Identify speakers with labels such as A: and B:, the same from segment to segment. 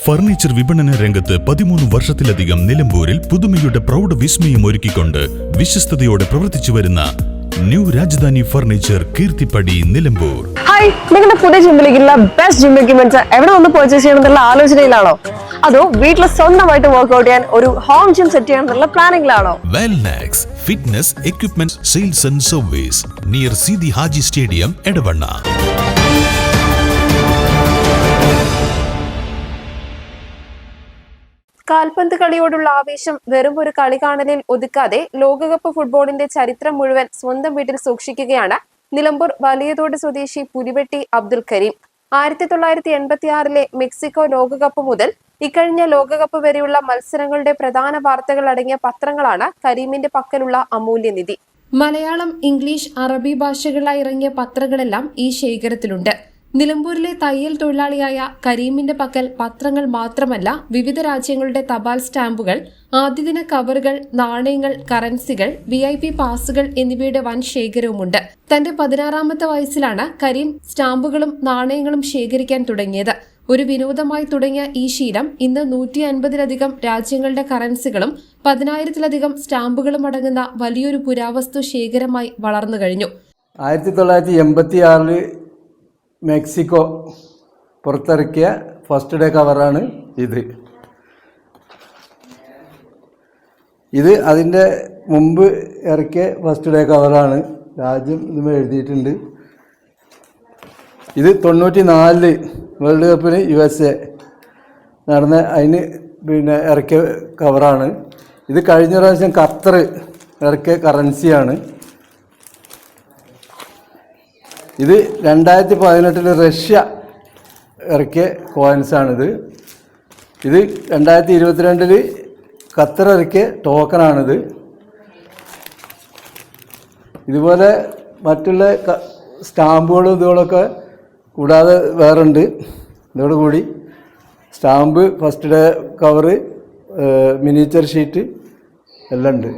A: Furniture വിപണന രംഗത്ത് 13 വർഷത്തിലധികം നിലമ്പൂരിൽ പുതുമയുടെ പ്രൗഢ വിസ്മയം ഒരുക്കിക്കൊണ്ട് വിശ്വസ്തയോടെ പ്രവർത്തിച്ചു വരുന്ന new Rajadhani furniture Keerthippadi Nilambur.
B: Hi, നിങ്ങളുടെ പുതിയ ജിമ്മിലേക്കുള്ള ബെസ്റ്റ് ജിം എക്യുപ്മെന്റ്സ് എവിടെ ഒന്ന് പർച്ചേസ് ചെയ്യണമെന്നുള്ള ആലോചനയിലാണോ? അതോ വീട്ടിൽ സ്വന്തമായിട്ട് വർക്ക്ഔട്ട് ചെയ്യാൻ ഒരു ഹോം ജിം സെറ്റ് ചെയ്യാനുള്ള പ്ലാനിംഗിലാണോ?
A: Wellnex fitness equipment sales and service near Sidhi Haji stadium Edavanna.
C: കാൽപന്ത് കളിയോടുള്ള ആവേശം വെറും ഒരു കളി കാണലിൽ ഒതുക്കാതെ ലോകകപ്പ് ഫുട്ബോളിന്റെ ചരിത്രം മുഴുവൻ സ്വന്തം വീട്ടിൽ സൂക്ഷിക്കുകയാണ് നിലമ്പൂർ വലിയതോട് സ്വദേശി പുലിവെട്ടി അബ്ദുൽ കരീം. 1986 മെക്സിക്കോ ലോകകപ്പ് മുതൽ ഇക്കഴിഞ്ഞ ലോകകപ്പ് വരെയുള്ള മത്സരങ്ങളുടെ പ്രധാന വാർത്തകൾ അടങ്ങിയ പത്രങ്ങളാണ് കരീമിന്റെ പക്കലുള്ള അമൂല്യനിധി. മലയാളം, ഇംഗ്ലീഷ്, അറബി ഭാഷകളായി ഇറങ്ങിയ പത്രങ്ങളെല്ലാം ഈ ശേഖരത്തിലുണ്ട്. നിലമ്പൂരിലെ തയ്യൽ തൊഴിലാളിയായ കരീമിന്റെ പക്കൽ പത്രങ്ങൾ മാത്രമല്ല, വിവിധ രാജ്യങ്ങളുടെ തപാൽ സ്റ്റാമ്പുകൾ, ആദ്യദിന കവറുകൾ, നാണയങ്ങൾ, കറൻസികൾ, VIP പാസുകൾ എന്നിവയുടെ വൻ ശേഖരവുമുണ്ട്. തന്റെ 16ാമത്തെ വയസ്സിലാണ് കരീം സ്റ്റാമ്പുകളും നാണയങ്ങളും ശേഖരിക്കാൻ തുടങ്ങിയത്. ഒരു വിനോദമായി തുടങ്ങിയ ഈ ശീലം ഇന്ന് 150-ലധികം രാജ്യങ്ങളുടെ കറൻസികളും 10,000-ലധികം സ്റ്റാമ്പുകളും അടങ്ങുന്ന വലിയൊരു പുരാവസ്തു ശേഖരമായി വളർന്നു കഴിഞ്ഞു.
D: 1986 മെക്സിക്കോ പുറത്തിറക്കിയ ഫസ്റ്റ് ഡേ കവറാണ് ഇത് അതിൻ്റെ മുമ്പ് ഇറക്കിയ ഫസ്റ്റ് ഡേ കവറാണ്. രാജ്യം ഇതുമേ എഴുതിയിട്ടുണ്ട്. ഇത് 94 വേൾഡ് കപ്പിന് USA നടന്ന അതിന് ഇറക്കിയ കവറാണ്. ഇത് കഴിഞ്ഞ പ്രാവശ്യം ഖത്തർ ഇറക്കിയ കറൻസിയാണ്. ഇത് 2018 റഷ്യ ഇറക്കിയ കോയിൻസാണിത്. ഇത് 2022 ഖത്തർ ഇറക്കിയ ടോക്കണാണിത്. ഇതുപോലെ മറ്റുള്ള സ്റ്റാമ്പുകളും ഇതുകളൊക്കെ കൂടാതെ വേറുണ്ട്. ഇതോടുകൂടി stamp, first day cover, miniature sheet എല്ലാം ഉണ്ട്.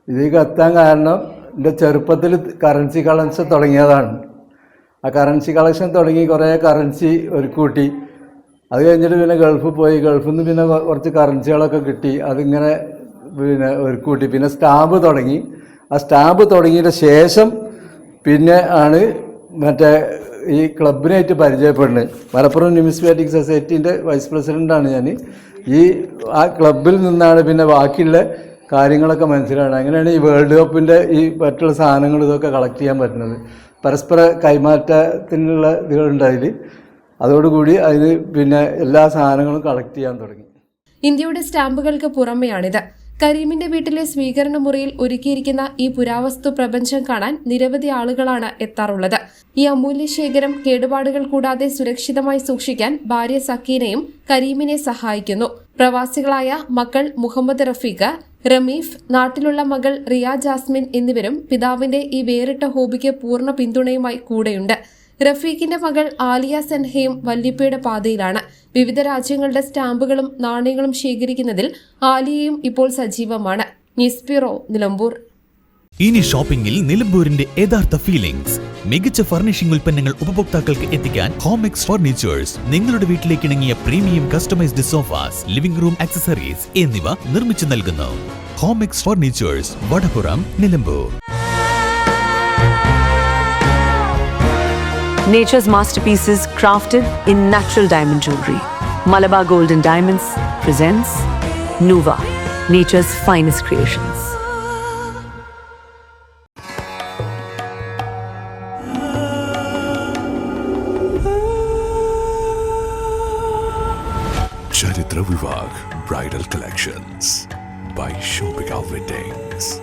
D: ഇതിലേക്ക് എത്താൻ കാരണം എൻ്റെ ചെറുപ്പത്തിൽ കറൻസി കളക്ഷൻ തുടങ്ങിയതാണ്. ആ കറൻസി കളക്ഷൻ തുടങ്ങി കുറേ കറൻസി ഒരുക്കൂട്ടി. അത് കഴിഞ്ഞിട്ട് പിന്നെ ഗൾഫിൽ പോയി. ഗൾഫിൽ നിന്ന് പിന്നെ കുറച്ച് കറൻസികളൊക്കെ കിട്ടി. അതിങ്ങനെ ഒരുക്കൂട്ടി. പിന്നെ സ്റ്റാമ്പ് തുടങ്ങി. ആ സ്റ്റാമ്പ് തുടങ്ങിയതിന് ശേഷം പിന്നെ ആണ് മറ്റേ ഈ ക്ലബിനായിട്ട് പരിചയപ്പെടുന്നത്. മലപ്പുറം ന്യൂമിസ്മാറ്റിക് സൊസൈറ്റീൻ്റെ വൈസ് പ്രസിഡൻ്റാണ് ഞാൻ. ആ ക്ലബിൽ നിന്നാണ് പിന്നെ ബാക്കിയുള്ള കാര്യങ്ങളൊക്കെ മനസ്സിലാണ്. അങ്ങനെയാണ് ഈ വേൾഡ് കപ്പിൻ്റെ ഈ മറ്റുള്ള സാധനങ്ങൾ ഇതൊക്കെ കളക്ട് ചെയ്യാൻ പറ്റുന്നത്. പരസ്പര കൈമാറ്റത്തിനുള്ള ഇതുകളുണ്ടായി. അതോടുകൂടി അതിന് പിന്നെ എല്ലാ സാധനങ്ങളും കളക്ട് ചെയ്യാൻ തുടങ്ങി.
C: ഇന്ത്യയുടെ സ്റ്റാമ്പുകൾക്ക് പുറമെയാണിത്. കരീമിന്റെ വീട്ടിലെ സ്വീകരണ മുറിയിൽ ഒരുക്കിയിരിക്കുന്ന ഈ പുരാവസ്തു പ്രപഞ്ചം കാണാൻ നിരവധി ആളുകളാണ് എത്താറുള്ളത്. ഈ അമൂല്യ ശേഖരം കേടുപാടുകൾ കൂടാതെ സുരക്ഷിതമായി സൂക്ഷിക്കാൻ ഭാര്യ സക്കീനയും കരീമിനെ സഹായിക്കുന്നു. പ്രവാസികളായ മക്കൾ മുഹമ്മദ് റഫീഖ്, റമീഫ്, നാട്ടിലുള്ള മകൾ റിയ ജാസ്മിൻ എന്നിവരും പിതാവിന്റെ ഈ വേറിട്ട ഹോബിക്ക് പൂർണ്ണ പിന്തുണയുമായി കൂടെയുണ്ട്. റഫീഖിന്റെ മകൾ ആലിയ സെൻഹയും വല്യപ്പയുടെ പാതയിലാണ്. വിവിധ രാജ്യങ്ങളുടെ സ്റ്റാമ്പുകളും നാണയങ്ങളും ശേഖരിക്കുന്നതിൽ ആലിയയും ഇപ്പോൾ സജീവമാണ്. News bureau, Nilambur.
A: ഇനി ഷോപ്പിംഗിൽ നിലമ്പൂരിന്റെ യഥാർത്ഥ ഫീലിംഗ്സ്. മികച്ച ഫർണിഷിംഗ് ഉൽപ്പന്നങ്ങൾ ഉപഭോക്താക്കൾക്ക് എത്തിക്കാൻ ഹോമെക്സ് ഫർണിച്ചേഴ്സ് നിങ്ങളുടെ വീട്ടിലേക്ക് ഇണങ്ങിയ premium customised sofas, living room accessories എന്നിവ നിർമ്മിച്ചു നൽകുന്നു. Homex furnitures, Vadapuram, Nilambur.
E: Nature's masterpieces crafted in natural diamond jewelry. Malabar Gold and Diamonds presents Nuva, nature's finest creations.
F: Charitra Vivag Bridal Collections by Shobhika Weddings.